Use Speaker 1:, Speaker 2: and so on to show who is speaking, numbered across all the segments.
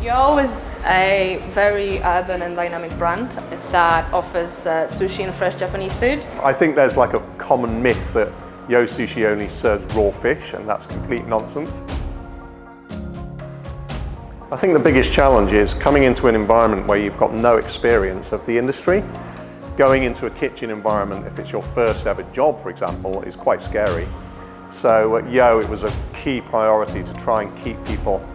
Speaker 1: Yo is a very urban and dynamic brand that offers sushi and fresh Japanese food.
Speaker 2: I think there's like a common myth that Yo Sushi only serves raw fish, and that's complete nonsense. I think the biggest challenge is coming into an environment where you've got no experience of the industry. Going into a kitchen environment, if it's your first ever job, for example, is quite scary. So at Yo, it was a key priority to try and keep people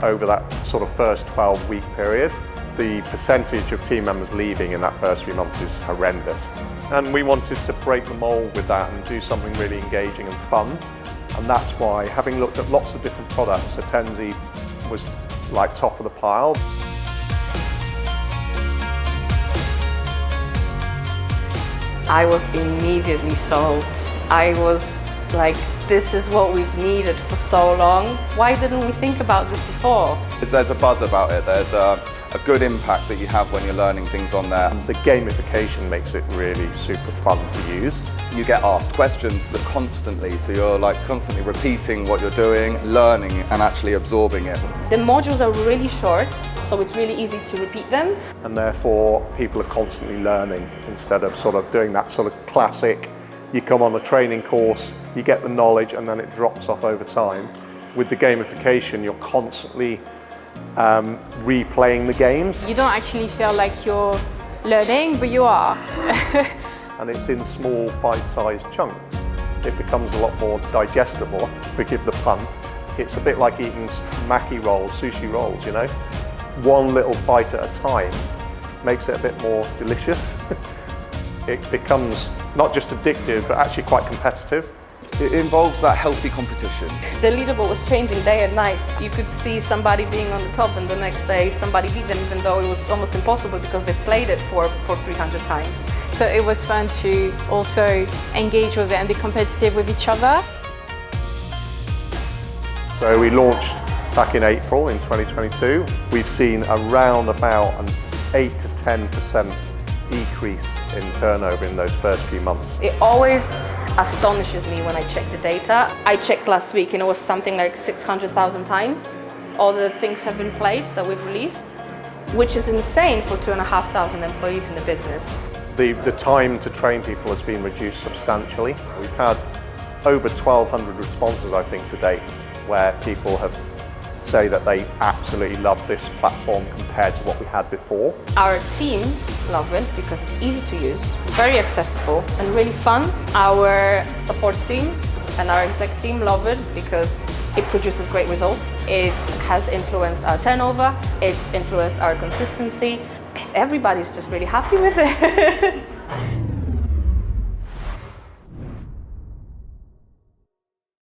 Speaker 2: over that sort of first 12-week period. The percentage of team members leaving in that first few months is horrendous. And we wanted to break the mold with that and do something really engaging and fun. And that's why, having looked at lots of different products, Attensi was like top of the pile.
Speaker 1: I was immediately sold. I was like, this is what we've needed for so long. Why didn't we think about this before?
Speaker 3: There's a buzz about it. There's a good impact that you have when you're learning things on there.
Speaker 2: The gamification makes it really super fun to use.
Speaker 3: You get asked questions constantly, so you're like constantly repeating what you're doing, learning and actually absorbing it.
Speaker 1: The modules are really short, so it's really easy to repeat them.
Speaker 2: And therefore people are constantly learning instead of sort of doing that sort of classic, you come on a training course, you get the knowledge and then it drops off over time. With the gamification, you're constantly replaying the games.
Speaker 4: You don't actually feel like you're learning, but you are.
Speaker 2: And it's in small bite-sized chunks. It becomes a lot more digestible, forgive the pun. It's a bit like eating maki rolls, sushi rolls, you know? One little bite at a time makes it a bit more delicious. It becomes not just addictive, but actually quite competitive.
Speaker 3: It involves that healthy competition.
Speaker 1: The leaderboard was changing day and night. You could see somebody being on the top and the next day somebody beat them, even though it was almost impossible because they played it for 300 times.
Speaker 4: So it was fun to also engage with it and be competitive with each other.
Speaker 2: So we launched back in April in 2022. We've seen around about an 8 to 10% decrease in turnover in those first few months.
Speaker 1: It always astonishes me when I check the data. I checked last week and it was something like 600,000 times. All the things have been played that we've released, which is insane for 2,500 employees in the business.
Speaker 2: The time to train people has been reduced substantially. We've had over 1,200 responses, I think, to date, where people have say that they absolutely love this platform compared to what we had before.
Speaker 1: Our teams love it because it's easy to use, very accessible and really fun. Our support team and our exec team love it because it produces great results. It has influenced our turnover, it's influenced our consistency. Everybody's just really happy with it.